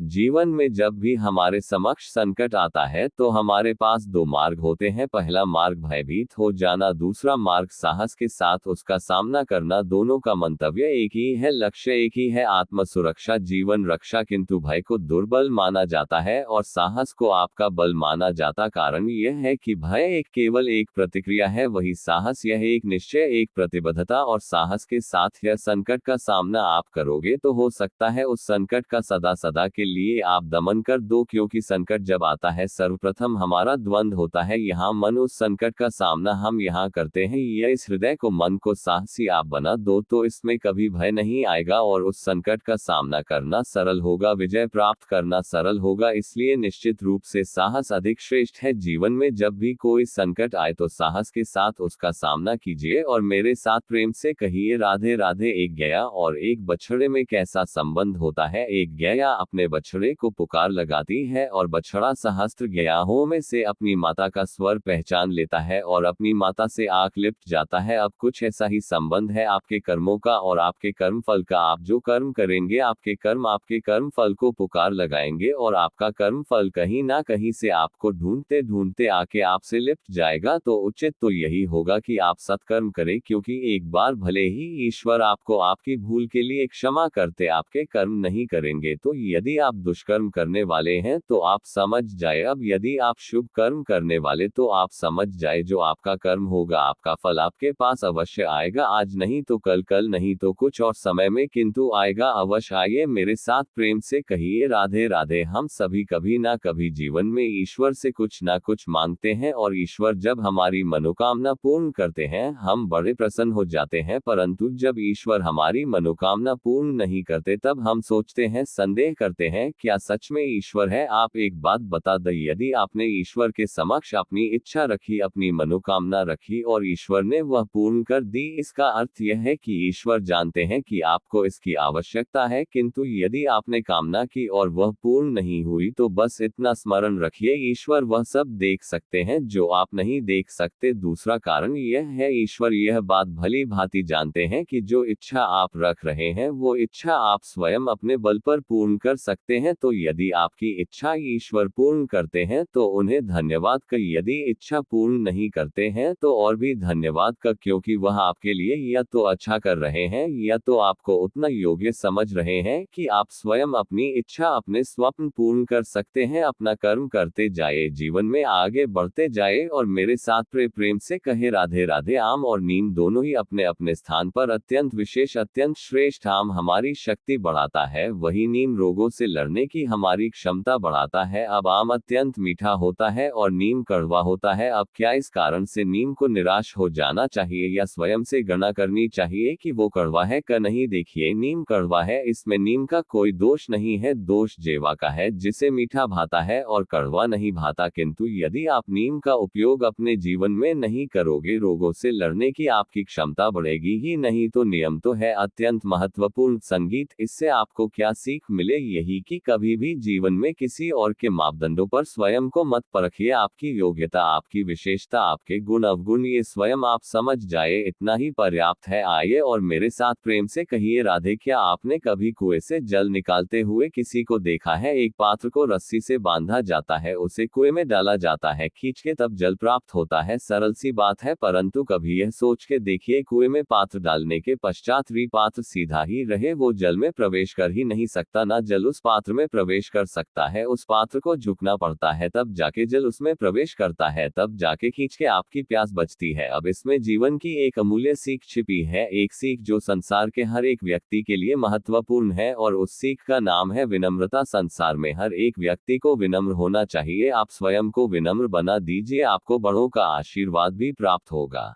जीवन में जब भी हमारे समक्ष संकट आता है तो हमारे पास दो मार्ग होते हैं। पहला मार्ग भयभीत हो जाना, दूसरा मार्ग साहस के साथ उसका सामना करना। दोनों का मंतव्य एक ही है, लक्ष्य एक ही है, आत्म सुरक्षा, जीवन रक्षा। किंतु भय को दुर्बल माना जाता है और साहस को आपका बल माना जाता। कारण यह है कि भय केवल एक प्रतिक्रिया है, वही साहस यह एक निश्चय, एक प्रतिबद्धता। और साहस के साथ यह संकट का सामना आप करोगे तो हो सकता है उस संकट का सदा सदा के लिए आप दमन कर दो। क्योंकि संकट जब आता है सर्वप्रथम हमारा द्वंद होता है, यहाँ मन। उस संकट का सामना हम यहाँ करते हैं। यह इस हृदय को, मन को साहसी आप बना दो तो इसमें कभी भय नहीं आएगा और उस संकट का सामना करना सरल होगा, विजय प्राप्त करना सरल होगा। इसलिए निश्चित रूप से साहस अधिक श्रेष्ठ है। जीवन में जब भी कोई संकट आए तो साहस के साथ उसका सामना कीजिए और मेरे साथ प्रेम से कहिए राधे राधे। एक गया और एक बछड़े में कैसा संबंध होता है? एक गया अपने बछड़े को पुकार लगाती है और बछड़ा सहस्त्र गयाहों में से अपनी माता का स्वर पहचान लेता है और अपनी माता से आंख लिपट जाता है। अब कुछ ऐसा ही संबंध है आपके कर्मों का और आपके कर्म फल का। आप जो कर्म करेंगे आपके कर्म फल को पुकार लगाएंगे और आपका कर्म फल कहीं ना कहीं से आपको ढूंढते ढूंढते आके आपसे लिपट जाएगा। तो उचित तो यही होगा कि आप सत्कर्म करें, क्योंकि एक बार भले ही ईश्वर आपको आपकी भूल के लिए क्षमा करते, आपके कर्म नहीं करेंगे। तो यदि आप दुष्कर्म करने वाले हैं तो आप समझ जाए, अब यदि आप शुभ कर्म करने वाले तो आप समझ जाए, जो आपका कर्म होगा आपका फल आपके पास अवश्य आएगा। आज नहीं तो कल, कल नहीं तो कुछ और समय में, किंतु आएगा अवश्य। आइए मेरे साथ प्रेम से कहिए राधे राधे। हम सभी कभी ना कभी जीवन में ईश्वर से कुछ ना कुछ मांगते हैं और ईश्वर जब हमारी मनोकामना पूर्ण करते हैं हम बड़े प्रसन्न हो जाते हैं। परंतु जब ईश्वर हमारी मनोकामना पूर्ण नहीं करते तब हम सोचते हैं, संदेह करते हैं, क्या सच में ईश्वर है? आप एक बात बता दें, यदि आपने ईश्वर के समक्ष अपनी इच्छा रखी, अपनी मनोकामना रखी और ईश्वर ने वह पूर्ण कर दी, इसका अर्थ यह है कि ईश्वर जानते हैं कि आपको इसकी आवश्यकता है। किंतु यदि आपने कामना की और वह पूर्ण नहीं हुई तो बस इतना स्मरण रखिए, ईश्वर वह सब देख सकते हैं जो आप नहीं देख सकते। दूसरा कारण यह है, ईश्वर यह बात भली भांति जानते हैं कि जो इच्छा आप रख रहे हैं वो इच्छा आप स्वयं अपने बल पर पूर्ण कर सकते हैं। तो यदि आपकी इच्छा ईश्वर पूर्ण करते हैं तो उन्हें धन्यवाद का, यदि इच्छा पूर्ण नहीं करते हैं तो और भी धन्यवाद का, क्योंकि वह आपके लिए या तो अच्छा कर रहे हैं या तो आपको उतना योग्य समझ रहे हैं कि आप स्वयं अपनी इच्छा, अपने स्वप्न पूर्ण कर सकते हैं। अपना कर्म करते जाए, जीवन में आगे बढ़ते जाए और मेरे साथ प्रेम से कहे राधे राधे। आम और नीम दोनों ही अपने अपने स्थान पर अत्यंत विशेष, अत्यंत श्रेष्ठ। आम हमारी शक्ति बढ़ाता है, वही नीम रोगों से लड़ने की हमारी क्षमता बढ़ाता है। अब आम अत्यंत मीठा होता है और नीम कड़वा होता है। अब क्या इस कारण से नीम को निराश हो जाना चाहिए या स्वयं से गणना करनी चाहिए कि वो कड़वा है? का नहीं, देखिए नीम कड़वा है, इसमें नीम का कोई दोष नहीं है, दोष जेवा का है जिसे मीठा भाता है और कड़वा नहीं भाता। किंतु यदि आप नीम का उपयोग अपने जीवन में नहीं करोगे, रोगों से लड़ने की आपकी क्षमता बढ़ेगी ही नहीं। तो नियम तो है अत्यंत महत्वपूर्ण। संगीत, इससे आपको क्या सीख मिले? यही कि कभी भी जीवन में किसी और के मापदंडों पर स्वयं को मत परखिए। आपकी योग्यता, आपकी विशेषता, आपके गुण अवगुण ये स्वयं आप समझ जाए, इतना ही पर्याप्त है। आइए और मेरे साथ प्रेम से कहिए राधे। क्या आपने कभी कुएं से जल निकालते हुए किसी को देखा है? एक पात्र को रस्सी से बांधा जाता है, उसे कुएं में डाला जाता है, खींच के तब जल प्राप्त होता है। सरल सी बात है, परंतु कभी यह सोच के देखिए, कुएं में पात्र डालने के पश्चात पात्र सीधा ही रहे, वो जल में प्रवेश कर ही नहीं सकता, ना जल उस पात्र में प्रवेश कर सकता है। उस पात्र को झुकना पड़ता है, तब जाके जल उसमें प्रवेश करता है, तब जाके खींच के आपकी प्यास बचती है। अब इसमें जीवन की एक अमूल्य सीख छिपी है, एक सीख जो संसार के हर एक व्यक्ति के लिए महत्वपूर्ण है और उस सीख का नाम है विनम्रता। संसार में हर एक व्यक्ति को विनम्र होना चाहिए। आप स्वयं को विनम्र बना दीजिए, आपको बड़ों का आशीर्वाद भी प्राप्त होगा,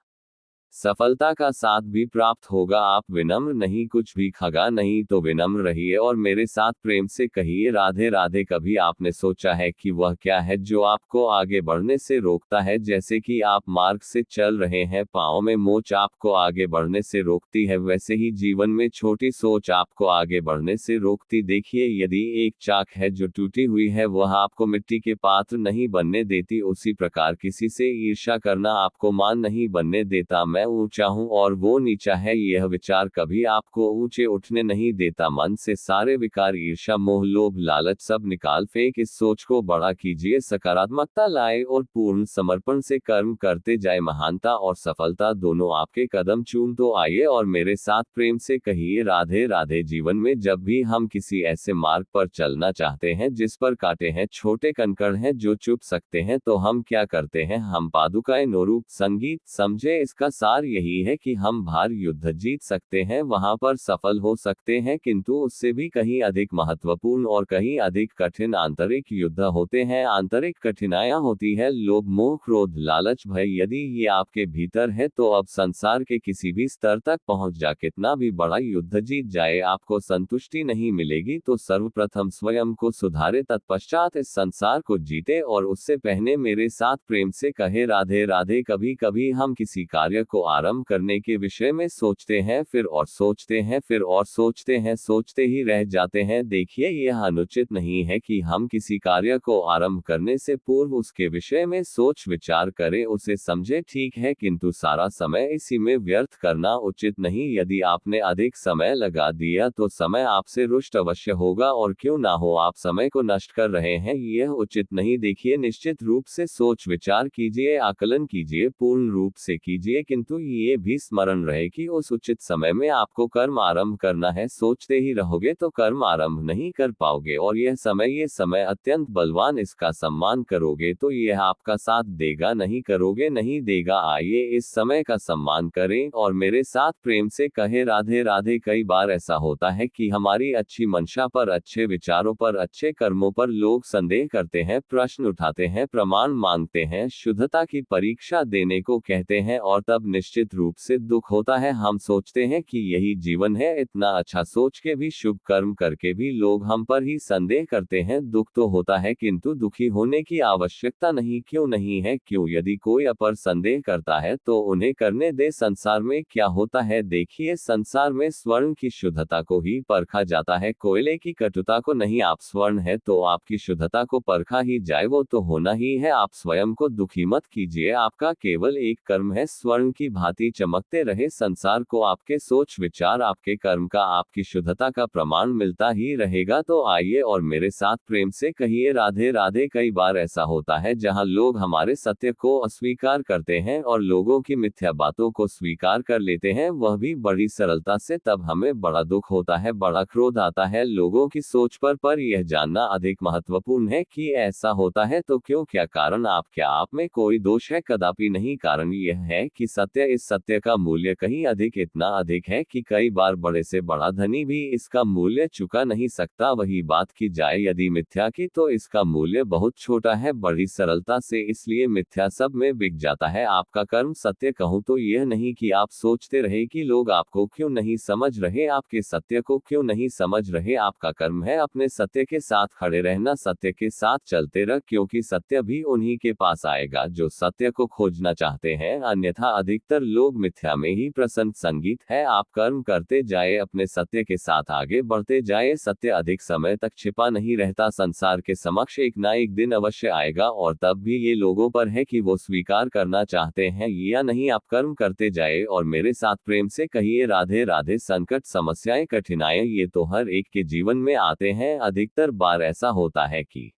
सफलता का साथ भी प्राप्त होगा। आप विनम्र नहीं, कुछ भी खगा नहीं, तो विनम्र रहिए और मेरे साथ प्रेम से कहिए राधे राधे। कभी आपने सोचा है कि वह क्या है जो आपको आगे बढ़ने से रोकता है? जैसे कि आप मार्ग से चल रहे हैं, पाँव में मोच आपको आगे बढ़ने से रोकती है, वैसे ही जीवन में छोटी सोच आपको आगे बढ़ने से रोकती। देखिए, यदि एक चाक है जो टूटी हुई है, वह आपको मिट्टी के पात्र नहीं बनने देती, उसी प्रकार किसी से ईर्ष्या करना आपको मान नहीं बनने देता। मैं मैं ऊंचा हूं और वो नीचा है, यह विचार कभी आपको ऊंचे उठने नहीं देता। मन से सारे विकार, ईर्ष्या, मोह, लोभ, लालच सब निकाल फेंक इस सोच को बड़ा कीजिए, सकारात्मकता लाए और पूर्ण समर्पण से कर्म करते जाए। महानता और सफलता दोनों आपके कदम चूम तो आइए और मेरे साथ प्रेम से कहिए राधे राधे। जीवन में जब भी हम किसी ऐसे मार्ग पर चलना चाहते हैं जिस पर कांटे हैं, छोटे कंकड़ हैं जो चुभ सकते हैं, तो हम क्या करते हैं? हम पादुकाएं नोरूप संगीत समझे। इसका सार यही है कि हम भार युद्ध जीत सकते हैं, वहां पर सफल हो सकते हैं, किंतु उससे भी कहीं अधिक महत्वपूर्ण और कहीं अधिक कठिन आंतरिक युद्ध होते हैं। आंतरिक कठिनाइयां होती है लोभ, मोह, क्रोध, लालच, भय। यदि ये आपके भीतर है तो अब संसार के किसी भी स्तर तक पहुंच जा कितना भी बड़ा युद्ध जीत जाए, आपको संतुष्टि नहीं मिलेगी। तो सर्वप्रथम स्वयं को सुधारे, तत्पश्चात इस संसार को जीते और उससे पहले मेरे साथ प्रेम से कहे राधे राधे। कभी कभी हम किसी कार्य को आरंभ करने के विषय में सोचते हैं, फिर और सोचते हैं, फिर और सोचते हैं, सोचते ही रह जाते हैं। देखिए, यह अनुचित नहीं है कि हम किसी कार्य को आरंभ करने से पूर्व उसके विषय में सोच विचार करें, उसे समझे, ठीक है, किंतु सारा समय इसी में व्यर्थ करना उचित नहीं। यदि आपने अधिक समय लगा दिया तो समय आपसे रुष्ट अवश्य होगा, और क्यों ना हो, आप समय को नष्ट कर रहे हैं, यह उचित नहीं। देखिए, निश्चित रूप से सोच विचार कीजिए, आकलन कीजिए, पूर्ण रूप से कीजिए, किंतु ये भी स्मरण रहे कि उस उचित समय में आपको कर्म आरंभ करना है। सोचते ही रहोगे तो कर्म आरंभ नहीं कर पाओगे, और ये समय अत्यंत बलवान, इसका सम्मान करोगे तो यह आपका साथ देगा, नहीं करोगे नहीं देगा। आइए इस समय का सम्मान करें और मेरे साथ प्रेम से कहे राधे राधे। कई बार ऐसा होता है कि हमारी अच्छी मंशा पर, अच्छे विचारों पर, अच्छे कर्मों पर लोग संदेह करते हैं, प्रश्न उठाते हैं, प्रमाण मांगते हैं, शुद्धता की परीक्षा देने को कहते हैं, और तब निश्चित रूप से दुख होता है। हम सोचते हैं कि यही जीवन है, इतना अच्छा सोच के भी, शुभ कर्म करके भी लोग हम पर ही संदेह करते हैं। दुख तो होता है, किंतु दुखी होने की आवश्यकता नहीं। क्यों नहीं है? क्यों? यदि कोई अपर संदेह करता है तो उन्हें करने दे। संसार में क्या होता है देखिए, संसार में स्वर्ण की शुद्धता को ही परखा जाता है, कोयले की कटुता को नहीं। आप स्वर्ण है तो आपकी शुद्धता को परखा ही जाए, वो तो होना ही है। आप स्वयं को दुखी मत कीजिए, आपका केवल एक कर्म है स्वर्ण की भांति चमकते रहे। संसार को आपके सोच विचार, आपके कर्म का, आपकी शुद्धता का प्रमाण मिलता ही रहेगा। तो आइए और मेरे साथ प्रेम से कहिए राधे राधे। कई बार ऐसा होता है जहां लोग हमारे सत्य को अस्वीकार करते हैं और लोगों की मिथ्या बातों को स्वीकार कर लेते हैं, वह भी बड़ी सरलता से। तब हमें बड़ा दुख होता है, बड़ा क्रोध आता है लोगों की सोच पर यह जानना अधिक महत्वपूर्ण है कि ऐसा होता है तो क्यों, क्या कारण, आप में कोई दोष है? कदापि नहीं। कारण यह है कि सत्य, इस सत्य का मूल्य कहीं अधिक, इतना अधिक है कि कई बार बड़े से बड़ा धनी भी इसका मूल्य चुका नहीं सकता। वही बात की जाए यदि मिथ्या की, तो इसका मूल्य बहुत छोटा है, बड़ी सरलता से, इसलिए मिथ्या सब में बिक जाता है। आपका कर्म सत्य कहूं तो यह नहीं कि आप सोचते रहे कि लोग आपको क्यों नहीं समझ रहे, आपके सत्य को क्यों नहीं समझ रहे। आपका कर्म है अपने सत्य के साथ खड़े रहना, सत्य के साथ चलते रह, क्योंकि सत्य भी उन्हीं के पास आएगा जो सत्य को खोजना चाहते हैं, अन्यथा अधिकतर लोग मिथ्या में ही प्रसन्न। संगीत है, आप कर्म करते जाए, अपने सत्य के साथ आगे बढ़ते जाए। सत्य अधिक समय तक छिपा नहीं रहता, संसार के समक्ष एक ना एक दिन अवश्य आएगा, और तब भी ये लोगों पर है कि वो स्वीकार करना चाहते हैं या नहीं। आप कर्म करते जाए और मेरे साथ प्रेम से कहिए राधे राधे। संकट, समस्याएं, कठिनाइयां, ये तो हर एक के जीवन में आते हैं। अधिकतर बार ऐसा होता है कि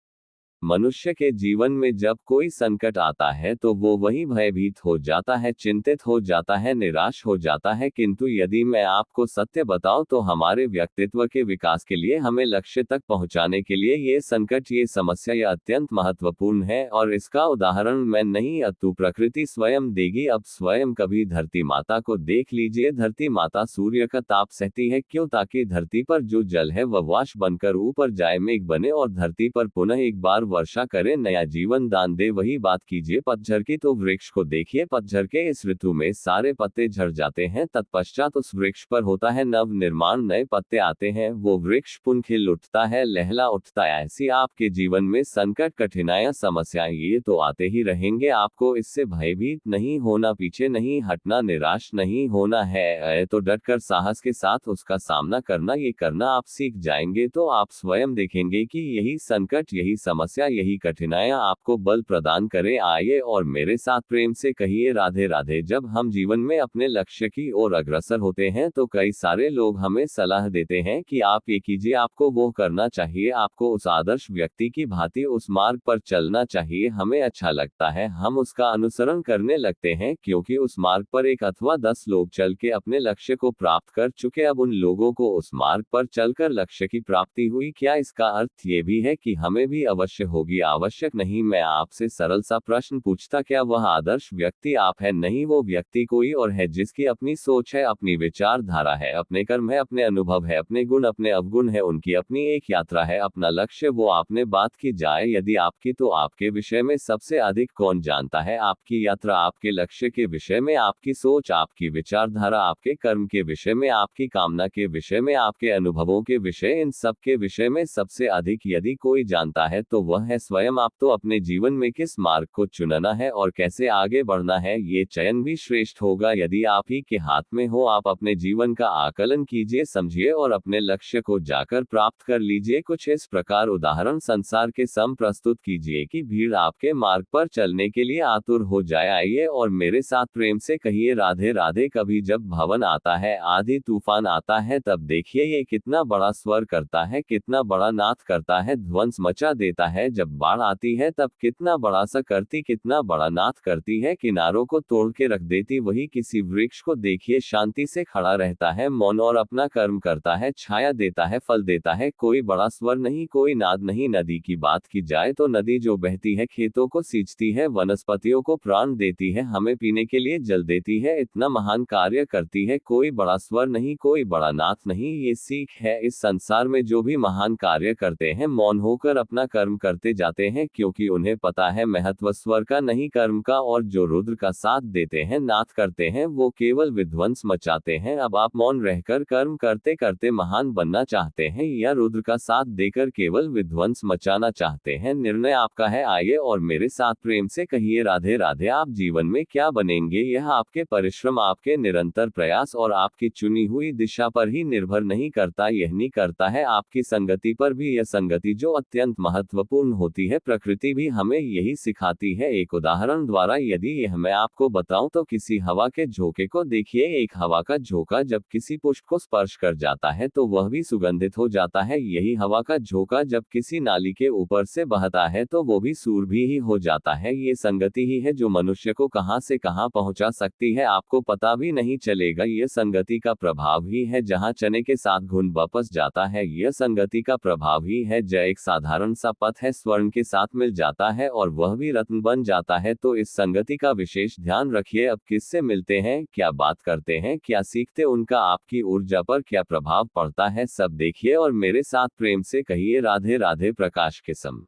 मनुष्य के जीवन में जब कोई संकट आता है तो वो वही भयभीत हो जाता है, चिंतित हो जाता है, निराश हो जाता है। किंतु यदि मैं आपको सत्य बताऊं तो हमारे व्यक्तित्व के विकास के लिए, हमें लक्ष्य तक पहुंचाने के लिए ये संकट, ये समस्या, ये अत्यंत महत्वपूर्ण है। और इसका उदाहरण मैं नहीं, अतु प्रकृति स्वयं देगी। अब स्वयं कभी धरती माता को देख लीजिए। धरती माता सूर्य का ताप सहती है, क्यों? ताकि धरती पर जो जल है वह वाष्प बनकर ऊपर जाए, मेघ बने और धरती पर पुनः एक बार वर्षा करे, नया जीवन दान दे। वही बात कीजिए पतझड़ की, तो वृक्ष को देखिए, पतझड़ के इस ऋतु में सारे पत्ते झड़ जाते हैं, तत्पश्चात उस वृक्ष पर होता है नव निर्माण, नए पत्ते आते हैं, वो वृक्ष पुनः खिल उठता है, लहला उठता है। ऐसी आपके जीवन में संकट, कठिनाइयां, समस्याएं, ये तो आते ही रहेंगे। आपको इससे भयभीत नहीं होना, पीछे नहीं हटना, निराश नहीं होना है, तो डटकर साहस के साथ उसका सामना करना, ये करना आप सीख जाएंगे तो आप स्वयं देखेंगे कि यही संकट, यही समस्या समस्या, यही कठिनाइयां आपको बल प्रदान करें। आइए और मेरे साथ प्रेम से कहिए राधे राधे। जब हम जीवन में अपने लक्ष्य की ओर अग्रसर होते हैं तो कई सारे लोग हमें सलाह देते हैं कि आप ये कीजिए, आपको वो करना चाहिए, आपको उस आदर्श व्यक्ति की भांति उस मार्ग पर चलना चाहिए। हमें अच्छा लगता है, हम उसका अनुसरण करने लगते हैं, क्योंकि उस मार्ग पर 1 अथवा 10 लोग चल के अपने लक्ष्य को प्राप्त कर चुके। अब उन लोगों को उस मार्ग पर चलकर लक्ष्य की प्राप्ति हुई। क्या इसका अर्थ ये भी है कि हमें भी अवश्य होगी? आवश्यक नहीं। मैं आपसे सरल सा प्रश्न पूछता, क्या वह आदर्श व्यक्ति आप है? नहीं, वो व्यक्ति कोई और है, जिसकी अपनी सोच है, अपनी विचारधारा है, अपने कर्म है, अपने अनुभव है, अपने गुण अपने अवगुण है, उनकी अपनी एक यात्रा है, अपना लक्ष्य। वो आपने बात की जाए यदि आपकी, तो आपके विषय में सबसे अधिक कौन जानता है? आपकी यात्रा, आपके लक्ष्य के विषय में, आपकी सोच, आपकी विचारधारा, आपके कर्म के विषय में, आपकी कामना के विषय में, आपके अनुभवों के विषय, इन सब के विषय में सबसे अधिक यदि कोई जानता है तो वह है स्वयं आप। तो अपने जीवन में किस मार्ग को चुनना है और कैसे आगे बढ़ना है, ये चयन भी श्रेष्ठ होगा यदि आप ही के हाथ में हो। आप अपने जीवन का आकलन कीजिए, समझिए और अपने लक्ष्य को जाकर प्राप्त कर लीजिए। कुछ इस प्रकार उदाहरण संसार के सम प्रस्तुत कीजिए कि भीड़ आपके मार्ग पर चलने के लिए आतुर हो जाए। आइए और मेरे साथ प्रेम से कहिए राधे राधे। कभी जब भवन आता है, आधी तूफान आता है, तब देखिए ये कितना बड़ा स्वर करता है, कितना बड़ा नाद करता है, ध्वंस मचा देता है। जब बाढ़ आती है तब कितना बड़ा सा करती, कितना बड़ा नाद करती है, किनारों को तोड़ के रख देती। वही किसी वृक्ष को देखिए, शांति से खड़ा रहता है, मौन और अपना कर्म करता है, छाया देता है, फल देता है। कोई बड़ा स्वर नहीं, कोई नाद नहीं। नदी की बात की जाए तो नदी जो बहती है, खेतों को सींचती है, वनस्पतियों को प्राण देती है, हमें पीने के लिए जल देती है, इतना महान कार्य करती है। कोई बड़ा स्वर नहीं, कोई बड़ा नाद नहीं। ये सीख है, इस संसार में जो भी महान कार्य करते हैं, मौन होकर अपना कर्म करते जाते हैं, क्योंकि उन्हें पता है महत्व स्वर का नहीं कर्म का। और जो रुद्र का साथ देते हैं, नाद करते हैं, वो केवल विध्वंस मचाते हैं। अब आप मौन रहकर कर्म करते करते महान बनना चाहते हैं, या रुद्र का साथ देकर केवल विध्वंस मचाना चाहते हैं? निर्णय आपका है। आइए और मेरे साथ प्रेम से कहिए राधे राधे। आप जीवन में क्या बनेंगे, यह आपके परिश्रम, आपके निरंतर प्रयास और आपकी चुनी हुई दिशा पर ही निर्भर नहीं करता। यह नहीं करता है आपकी संगति पर भी, यह संगति जो अत्यंत महत्वपूर्ण होती है। प्रकृति भी हमें यही सिखाती है। एक उदाहरण द्वारा यदि यह मैं आपको बताऊं तो किसी हवा के झोंके को देखिए। एक हवा का झोंका जब किसी पुष्प को स्पर्श कर जाता है तो वह भी सुगंधित हो जाता है। यही हवा का झोंका जब किसी नाली के ऊपर से बहता है तो वो भी सुरभि ही हो जाता है। ये संगति ही है जो मनुष्य को कहां से कहां पहुंचा सकती है, आपको पता भी नहीं चलेगा। यह संगति का प्रभाव ही है। जहां चने के साथ घुन वापस जाता है, यह संगति का प्रभाव ही है। जय एक साधारण सा पथ है, स्वर्ण के साथ मिल जाता है और वह भी रत्न बन जाता है। तो इस संगति का विशेष ध्यान रखिए। अब किससे मिलते हैं, क्या बात करते हैं, क्या सीखते, उनका आपकी ऊर्जा पर क्या प्रभाव पड़ता है, सब देखिए और मेरे साथ प्रेम से कहिए राधे राधे। प्रकाश के सम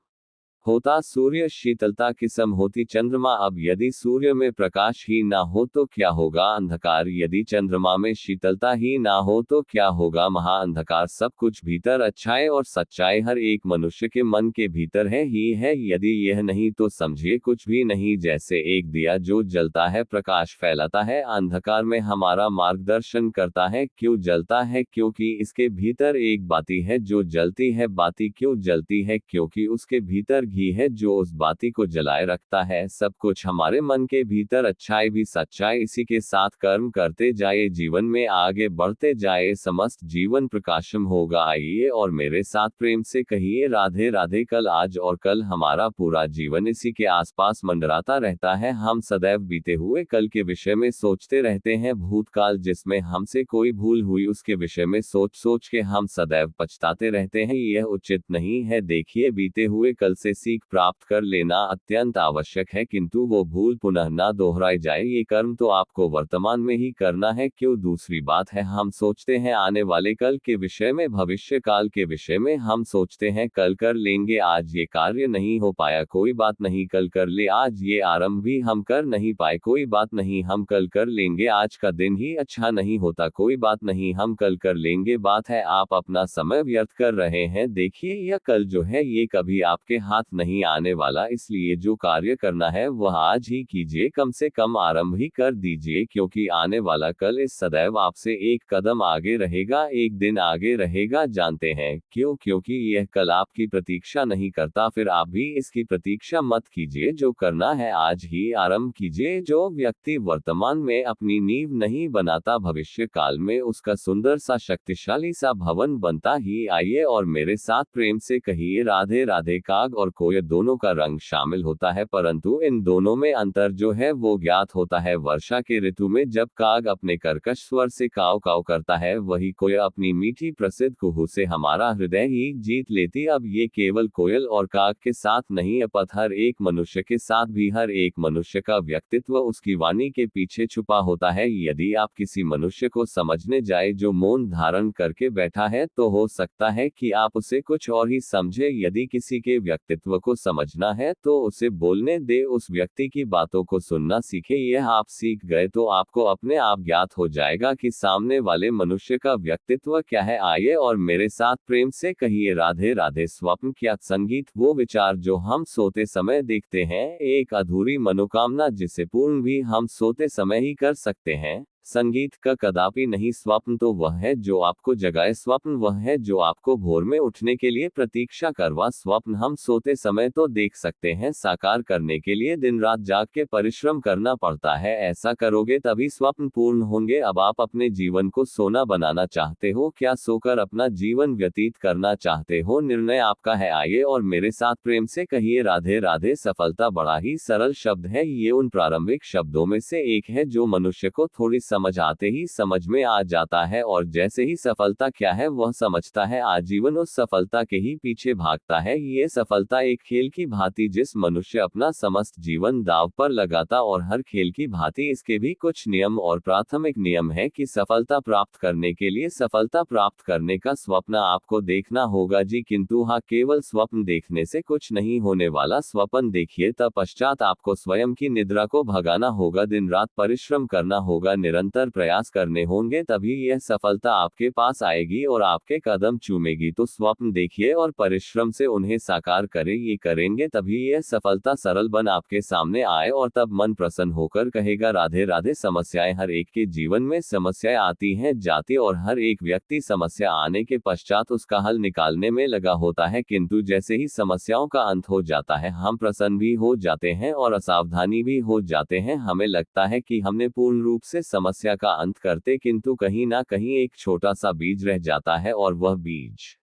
होता सूर्य, शीतलता की सम होती चंद्रमा। अब यदि सूर्य में प्रकाश ही ना हो तो क्या होगा? अंधकार। यदि चंद्रमा में शीतलता ही ना हो तो क्या होगा? महाअंधकार। सब कुछ भीतर अच्छाई और सच्चाई हर एक मनुष्य के मन के भीतर है ही है। यदि यह नहीं तो समझिए कुछ भी नहीं। जैसे एक दिया जो जलता है, प्रकाश फैलाता है, अंधकार में हमारा मार्गदर्शन करता है। क्यों जलता है? क्योंकि इसके भीतर एक बाती है जो जलती है। बाती क्यों जलती है? क्योंकि उसके भीतर घी है जो उस बाती को जलाए रखता है। सब कुछ हमारे मन के भीतर, अच्छाई भी सच्चाई। इसी के साथ कर्म करते जाए, जीवन में आगे बढ़ते जाए, समस्त जीवन प्रकाशम होगा। आइए और मेरे साथ प्रेम से कहिए राधे राधे। कल, आज और कल, हमारा पूरा जीवन इसी के आसपास मंडराता रहता है। हम सदैव बीते हुए कल के विषय में सोचते रहते हैं। भूतकाल जिसमें हमसे कोई भूल हुई उसके विषय में सोच सोच के हम सदैव पछताते रहते हैं। यह उचित नहीं है। देखिए, बीते हुए कल से सीख प्राप्त कर लेना अत्यंत आवश्यक है, किंतु वो भूल पुनः ना दोहराई जाए। ये कर्म तो आपको वर्तमान में ही करना है। क्यों? दूसरी बात है, हम सोचते हैं आने वाले कल के विषय में, भविष्य काल के विषय में। हम सोचते हैं कल कर लेंगे, आज ये कार्य नहीं हो पाया, कोई बात नहीं, कल कर ले। आज ये आरंभ भी हम कर नहीं पाए, कोई बात नहीं, हम कल कर लेंगे। आज का दिन ही अच्छा नहीं होता, कोई बात नहीं, हम कल कर लेंगे। बात है आप अपना समय व्यर्थ कर रहे हैं। देखिए, यह कल जो है ये कभी आपके हाथ नहीं आने वाला, इसलिए जो कार्य करना है वह आज ही कीजिए, कम से कम आरंभ ही कर दीजिए, क्योंकि आने वाला कल इस सदैव आपसे एक कदम आगे रहेगा, एक दिन आगे रहेगा। जानते हैं क्यों? क्योंकि यह कल आपकी प्रतीक्षा नहीं करता। फिर आप भी इसकी प्रतीक्षा मत कीजिए, जो करना है आज ही आरंभ कीजिए। जो व्यक्ति वर्तमान में अपनी नींव नहीं बनाता, भविष्य काल में उसका सुंदर सा शक्तिशाली सा भवन बनता ही। आइए और मेरे साथ प्रेम से कहिए राधे राधे। काग और कोयल दोनों का रंग शामिल होता है, परंतु इन दोनों में अंतर जो है वो ज्ञात होता है। वर्षा के ऋतु में जब काग अपने कर्कश स्वर से काव काव करता है, वही कोयल अपनी मीठी प्रसिद्ध कुहू से हमारा हृदय ही जीत लेती। अब ये केवल कोयल और काग के साथ नहीं, अपितु हर एक मनुष्य के साथ भी। हर एक मनुष्य का व्यक्तित्व उसकी वाणी के पीछे छुपा होता है। यदि आप किसी मनुष्य को समझने जाए जो मौन धारण करके बैठा है, तो हो सकता है कि आप उसे कुछ और ही समझे। यदि किसी के व्यक्तित्व को समझना है तो उसे बोलने दे, उस व्यक्ति की बातों को सुनना सीखे। यह आप सीख गए तो आपको अपने आप ज्ञात हो जाएगा कि सामने वाले मनुष्य का व्यक्तित्व क्या है। आइए और मेरे साथ प्रेम से कहिए राधे राधे। स्वप्न क्या? संगीत वो विचार जो हम सोते समय देखते हैं, एक अधूरी मनोकामना जिसे पूर्ण भी हम सोते समय ही कर सकते हैं। संगीत का कदापि नहीं। स्वप्न तो वह है जो आपको जगाए, स्वप्न वह है जो आपको भोर में उठने के लिए प्रतीक्षा करवा। स्वप्न हम सोते समय तो देख सकते हैं, साकार करने के लिए दिन रात जाग के परिश्रम करना पड़ता है। ऐसा करोगे तभी स्वप्न पूर्ण होंगे। अब आप अपने जीवन को सोना बनाना चाहते हो क्या? सोकर अपना जीवन व्यतीत करना चाहते हो? निर्णय आपका है। आइए और मेरे साथ प्रेम से कहिए राधे राधे। सफलता बड़ा ही सरल शब्द है। ये उन प्रारंभिक शब्दों में से एक है जो मनुष्य को थोड़ी समझ आते ही समझ में आ जाता है, और जैसे ही सफलता क्या है वह समझता है, आजीवन उस सफलता के ही पीछे भागता है। ये सफलता एक खेल की भांति, जिस मनुष्य अपना समस्त जीवन दांव पर लगाता, और हर खेल की भांति इसके भी कुछ नियम और प्राथमिक नियम है कि सफलता प्राप्त करने के लिए सफलता प्राप्त करने का स्वप्न आपको देखना होगा जी। किंतु हाँ, केवल स्वप्न देखने से कुछ नहीं होने वाला। स्वप्न देखिए, तत्पश्चात आपको स्वयं की निद्रा को भगाना होगा, दिन रात परिश्रम करना होगा, निरंतर प्रयास करने होंगे, तभी यह सफलता आपके पास आएगी और आपके कदम चूमेगी। तो स्वप्न देखिए और परिश्रम से उन्हें साकार करें। ये करेंगे तभी यह सफलता सरल बन आपके सामने आए, और तब मन प्रसन्न होकर कहेगा राधे राधे। समस्याएं हर एक के जीवन में समस्याएं आती हैं जाती, और हर एक व्यक्ति समस्या आने के पश्चात उसका हल निकालने में लगा होता है, किंतु जैसे ही समस्याओं का अंत हो जाता है, हम प्रसन्न भी हो जाते हैं और असावधानी भी हो जाते हैं। हमें लगता है कि हमने पूर्ण रूप से समस्या का अंत करते, किंतु कहीं ना कहीं एक छोटा सा बीज रह जाता है, और वह बीज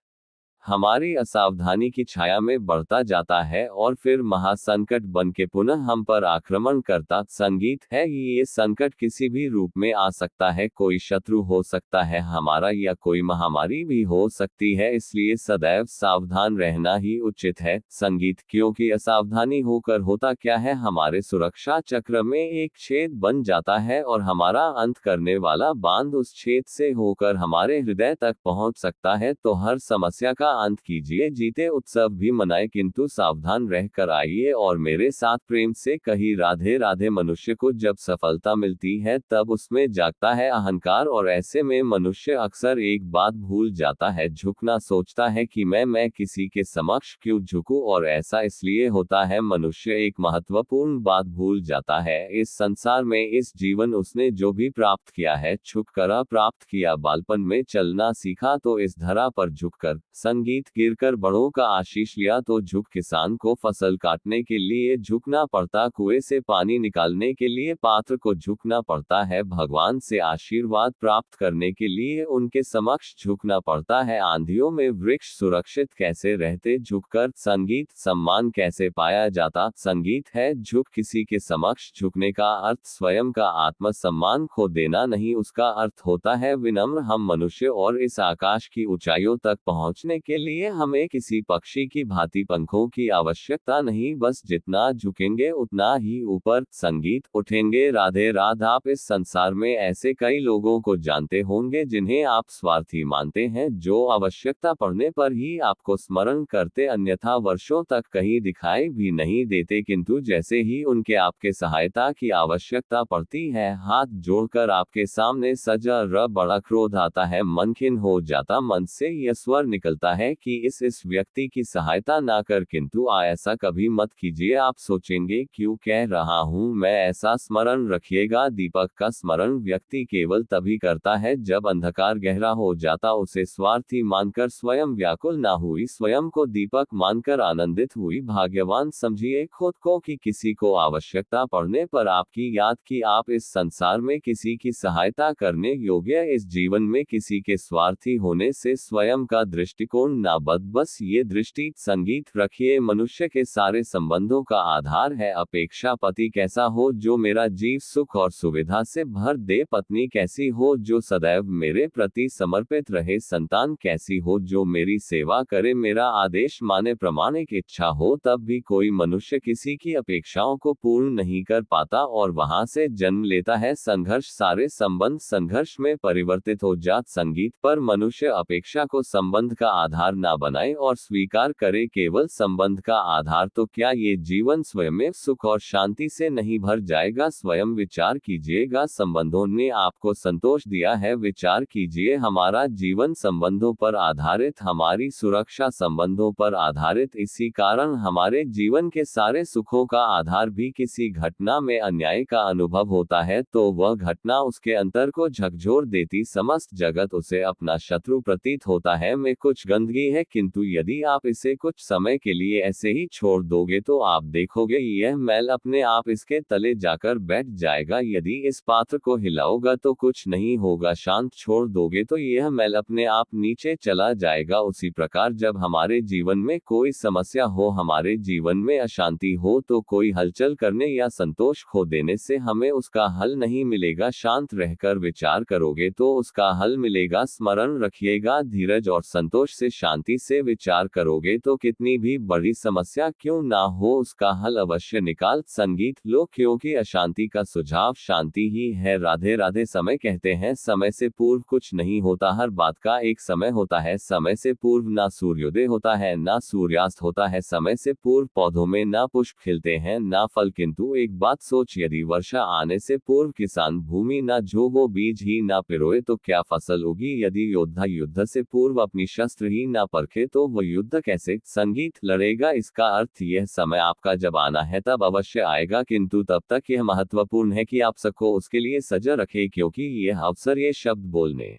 हमारी असावधानी की छाया में बढ़ता जाता है, और फिर महासंकट बन के पुनः हम पर आक्रमण करता। संगीत है ये संकट किसी भी रूप में आ सकता है, कोई शत्रु हो सकता है हमारा, या कोई महामारी भी हो सकती है, इसलिए सदैव सावधान रहना ही उचित है। संगीत क्योंकि असावधानी होकर होता क्या है, हमारे सुरक्षा चक्र में एक छेद बन जाता है, और हमारा अंत करने वाला बांध उस छेद से होकर हमारे हृदय तक पहुंच सकता है। तो हर समस्या का अंत कीजिए, जीते उत्सव भी मनाए, किंतु सावधान रहकर आइए और मेरे साथ प्रेम से कही राधे राधे। मनुष्य को जब सफलता मिलती है तब उसमें जागता है अहंकार, और ऐसे में मनुष्य अक्सर एक बात भूल जाता है, झुकना। सोचता है कि मैं किसी के समक्ष क्यों झुकूं, और ऐसा इसलिए होता है मनुष्य एक महत्वपूर्ण बात भूल जाता है। इस संसार में, इस जीवन उसने जो भी प्राप्त किया है झुककर प्राप्त किया। बालपन में चलना सीखा तो इस धरा पर झुककर, संगीत गिरकर बड़ों का आशीष लिया तो झुक, किसान को फसल काटने के लिए झुकना पड़ता, कुएं से पानी निकालने के लिए पात्र को झुकना पड़ता है, भगवान से आशीर्वाद प्राप्त करने के लिए उनके समक्ष झुकना पड़ता है। आंधियों में वृक्ष सुरक्षित कैसे रहते, झुककर। संगीत सम्मान कैसे पाया जाता, संगीत है झुक। किसी के समक्ष झुकने का अर्थ स्वयं का आत्मसम्मान खो देना नहीं, उसका अर्थ होता है विनम्र। हम मनुष्य, और इस आकाश की ऊंचाइयों तक पहुंचने के लिए हमें किसी पक्षी की भांति पंखों की आवश्यकता नहीं, बस जितना झुकेंगे उतना ही ऊपर संगीत उठेंगे। राधे राधे। आप इस संसार में ऐसे कई लोगों को जानते होंगे जिन्हें आप स्वार्थी मानते हैं, जो आवश्यकता पड़ने पर ही आपको स्मरण करते, अन्यथा वर्षों तक कहीं दिखाई भी नहीं देते, किंतु जैसे ही उनके आपके सहायता की आवश्यकता पड़ती है, हाथ जोड़कर आपके सामने सजा र बड़ा क्रोध आता है, मन खिन्न हो जाता, मन से यह स्वर निकलता है, है कि इस व्यक्ति की सहायता ना कर, किंतु ऐसा कभी मत कीजिए। आप सोचेंगे क्यों कह रहा हूं मैं ऐसा। स्मरण रखिएगा, दीपक का स्मरण व्यक्ति केवल तभी करता है जब अंधकार गहरा हो जाता। उसे स्वार्थी मानकर स्वयं व्याकुल ना हुई, स्वयं को दीपक मानकर आनंदित हुई। भाग्यवान समझिए खुद को कि किसी को आवश्यकता पड़ने पर आपकी याद की। आप इस संसार में किसी की सहायता करने योग्य, इस जीवन में किसी के स्वार्थी होने से स्वयं का दृष्टिकोण ना बस ये दृष्टि संगीत रखिए। मनुष्य के सारे संबंधों का आधार है अपेक्षा। पति कैसा हो जो मेरा जीव सुख और सुविधा से भर दे, पत्नी कैसी हो जो सदैव मेरे प्रति समर्पित रहे, संतान कैसी हो जो मेरी सेवा करे, मेरा आदेश माने, प्रामाणिक इच्छा हो। तब भी कोई मनुष्य किसी की अपेक्षाओं को पूर्ण नहीं कर पाता और वहां से जन्म लेता है संघर्ष। सारे संबंध संघर्ष में परिवर्तित हो जात। संगीत पर मनुष्य अपेक्षा को संबंध का आधार ना बनाए और स्वीकार करे केवल संबंध का आधार, तो क्या ये जीवन स्वयं सुख और शांति से नहीं भर जाएगा। स्वयं विचार कीजिएगा, संबंधों ने आपको संतोष दिया है, विचार कीजिए। हमारा जीवन संबंधों पर आधारित, हमारी सुरक्षा संबंधों पर आधारित, इसी कारण हमारे जीवन के सारे सुखों का आधार भी किसी घटना में अन्याय का अनुभव होता है तो वह घटना उसके अंतर को झकझोर देती, समस्त जगत उसे अपना शत्रु प्रतीत होता है। में कुछ गंदगी है, किंतु यदि आप इसे कुछ समय के लिए ऐसे ही छोड़ दोगे तो आप देखोगे यह मैल अपने आप इसके तले जाकर बैठ जाएगा। यदि इस पात्र को हिलाओगा तो कुछ नहीं होगा, शांत छोड़ दोगे तो यह मैल अपने आप नीचे चला जाएगा। उसी प्रकार जब हमारे जीवन में कोई समस्या हो, हमारे जीवन में अशांति हो, तो कोई हलचल करने या संतोष खो देने से हमें उसका हल नहीं मिलेगा। शांत रहकर विचार करोगे तो उसका हल मिलेगा। स्मरण रखिएगा, धीरज और संतोष से, शांति से विचार करोगे तो कितनी भी बड़ी समस्या क्यों ना हो उसका हल अवश्य निकाल संगीत लो, क्योंकि अशांति का सुझाव शांति ही है। राधे राधे। समय कहते हैं समय से पूर्व कुछ नहीं होता, हर बात का एक समय होता है। समय से पूर्व ना सूर्योदय होता है ना सूर्यास्त होता है। समय से पूर्व पौधों में ना पुष्प खिलते हैं ना फल, किंतु एक बात सोच, यदि वर्षा आने से पूर्व किसान भूमि ना जो वो बीज ही ना पिरोए तो क्या फसल उगी। यदि योद्धा युद्ध से पूर्व अपनी शस्त्र ही ना परखे तो वह युद्ध कैसे संगीत लड़ेगा। इसका अर्थ यह समय आपका जब आना है तब अवश्य आएगा, किंतु तब तक यह महत्वपूर्ण है कि आप सबको उसके लिए सजग रखें, क्योंकि यह अवसर, ये शब्द बोलने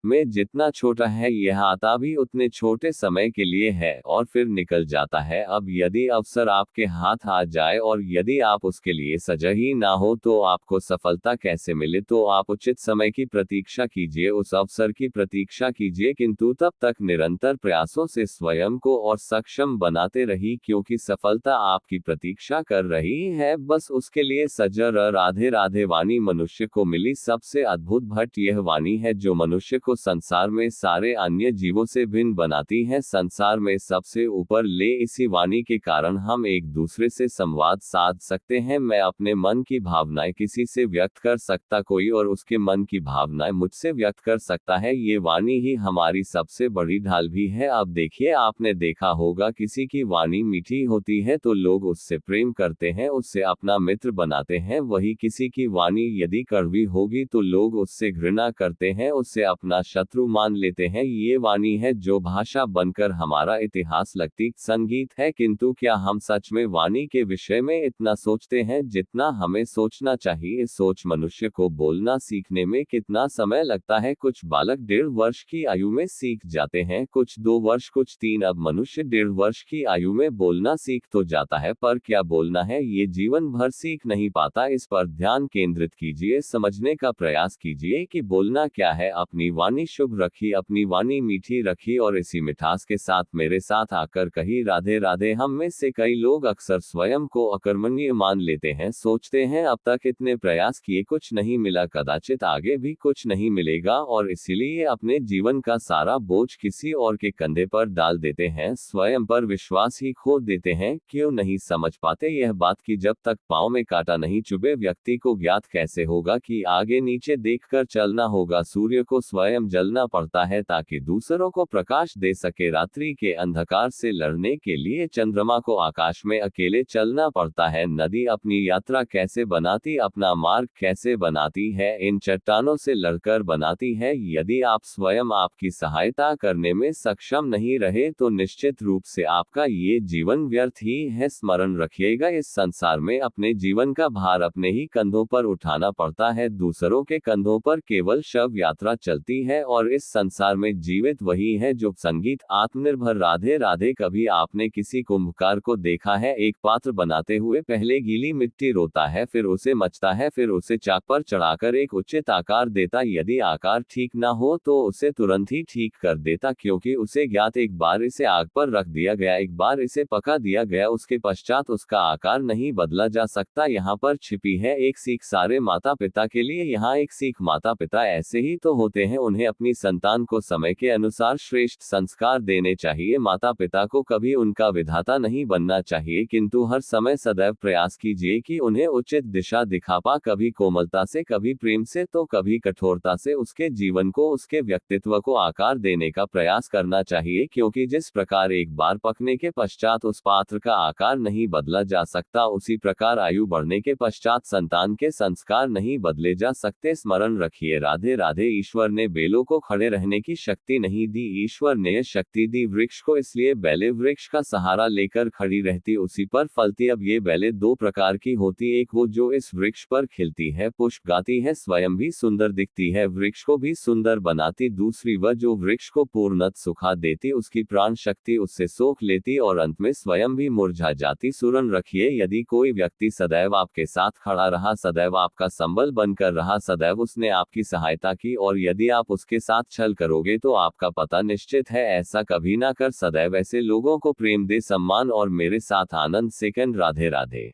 में जितना छोटा है यह आता भी उतने छोटे समय के लिए है और फिर निकल जाता है। अब यदि अवसर आपके हाथ आ जाए और यदि आप उसके लिए सजग ही ना हो तो आपको सफलता कैसे मिले। तो आप उचित समय की प्रतीक्षा कीजिए, उस अवसर की प्रतीक्षा कीजिए, किंतु तब तक निरंतर प्रयासों से स्वयं को और सक्षम बनाते रहिए, क्योंकि सफलता आपकी प्रतीक्षा कर रही है, बस उसके लिए सजग। राधे राधे। वाणी मनुष्य को मिली सबसे अद्भुत भट्ट यह वाणी है जो मनुष्य को संसार में सारे अन्य जीवों से भिन्न बनाती है, संसार में सबसे ऊपर ले। इसी वाणी के कारण हम एक दूसरे से संवाद साध सकते हैं। मैं अपने मन की भावनाएं किसी से व्यक्त कर सकता, कोई और उसके मन की भावनाएं मुझसे व्यक्त कर सकता है। ये वाणी ही हमारी सबसे बड़ी ढाल भी है। अब देखिए, आपने देखा होगा किसी की वाणी मीठी होती है तो लोग उससे प्रेम करते हैं, उससे अपना मित्र बनाते हैं। वही किसी की वाणी यदि कड़वी होगी तो लोग उससे घृणा करते हैं, उससे अपना शत्रु मान लेते हैं। ये वाणी है जो भाषा बनकर हमारा इतिहास लगती संगीत है, किंतु क्या हम सच में वाणी के विषय में इतना सोचते हैं जितना हमें सोचना चाहिए। सोच मनुष्य को बोलना सीखने में कितना समय लगता है। कुछ बालक 1.5 वर्ष की आयु में सीख जाते हैं, कुछ 2 वर्ष, कुछ 3। अब मनुष्य 1.5 वर्ष की आयु में बोलना सीख तो जाता है, पर क्या बोलना है ये जीवन भर सीख नहीं पाता। इस पर ध्यान केंद्रित कीजिए, समझने का प्रयास कीजिए कि बोलना क्या है। अपनी वाणी शुभ रखी, अपनी वाणी मीठी रखी और इसी मिठास के साथ मेरे साथ आकर कही राधे राधे। हम में से कई लोग अक्सर स्वयं को अकर्मण्य मान लेते हैं, सोचते हैं अब तक इतने प्रयास किए कुछ नहीं मिला, कदाचित आगे भी कुछ नहीं मिलेगा, और इसीलिए अपने जीवन का सारा बोझ किसी और के कंधे पर डाल देते हैं, स्वयं पर विश्वास ही खो देते हैं। क्यों नहीं समझ पाते यह बात कि जब तक पांव में कांटा नहीं चुभे व्यक्ति को ज्ञात कैसे होगा कि आगे नीचे देखकर चलना होगा। सूर्य को स्वयं स्वयं जलना पड़ता है ताकि दूसरों को प्रकाश दे सके। रात्रि के अंधकार से लड़ने के लिए चंद्रमा को आकाश में अकेले चलना पड़ता है। नदी अपनी यात्रा कैसे बनाती, अपना मार्ग कैसे बनाती है? इन चट्टानों से लड़कर बनाती है। यदि आप स्वयं आपकी सहायता करने में सक्षम नहीं रहे तो निश्चित रूप से आपका ये जीवन व्यर्थ ही है। स्मरण रखिएगा, इस संसार में अपने जीवन का भार अपने ही कंधों पर उठाना पड़ता है। दूसरों के कंधों पर केवल शव यात्रा चलती है और इस संसार में जीवित वही है जो संगीत आत्मनिर्भर। राधे राधे। कभी आपने किसी कुंभकार को देखा है? एक पात्र बनाते हुए पहले गीली मिट्टी रोता है, फिर उसे मचता है, फिर उसे चाक पर चढ़ाकर एक उचित आकार देता। यदि आकार ठीक ना हो तो उसे तुरंत ही ठीक कर देता, क्योंकि उसे ज्ञात एक बार इसे आग पर रख दिया गया, एक बार इसे पका दिया गया, उसके पश्चात उसका आकार नहीं बदला जा सकता। यहाँ पर छिपी है एक सीख सारे माता पिता के लिए। यहाँ एक सीख, माता पिता ऐसे ही तो होते हैं, उन्हें अपनी संतान को समय के अनुसार श्रेष्ठ संस्कार देने चाहिए। माता पिता को कभी उनका विधाता नहीं बनना चाहिए, किंतु हर समय सदैव प्रयास कीजिए कि उन्हें उचित दिशा दिखा पा, कभी कोमलता से, कभी प्रेम से, तो कभी कठोरता से उसके जीवन को, उसके व्यक्तित्व को आकार देने का प्रयास करना चाहिए। क्योंकि जिस प्रकार एक बार पकने के पश्चात उस पात्र का आकार नहीं बदला जा सकता, उसी प्रकार आयु बढ़ने के पश्चात संतान के संस्कार नहीं बदले जा सकते। स्मरण रखिए। राधे राधे। ईश्वर ने बेलों को खड़े रहने की शक्ति नहीं दी, ईश्वर ने यह शक्ति दी वृक्ष को, इसलिए बेलें वृक्ष का सहारा लेकर खड़ी रहती, उसी पर फलती। अब ये बेलें दो प्रकार की होती, एक वो जो इस वृक्ष पर खिलती है, पुष्प गाती है, स्वयं भी सुंदर दिखती है, वृक्ष को भी सुंदर बनाती। दूसरी वह जो वृक्ष को पूर्णत सुखा देती, उसकी प्राण शक्ति उससे सोख लेती और अंत में स्वयं भी मुरझा जाती। सुरन रखिए, यदि कोई व्यक्ति सदैव आपके साथ खड़ा रहा, सदैव आपका संबल बनकर रहा, सदैव उसने आपकी सहायता की, और यदि आप उसके साथ छल करोगे तो आपका पता निश्चित है। ऐसा कभी ना कर। सदैव ऐसे लोगों को प्रेम दे, सम्मान और मेरे साथ आनंद। सेकंड। राधे राधे।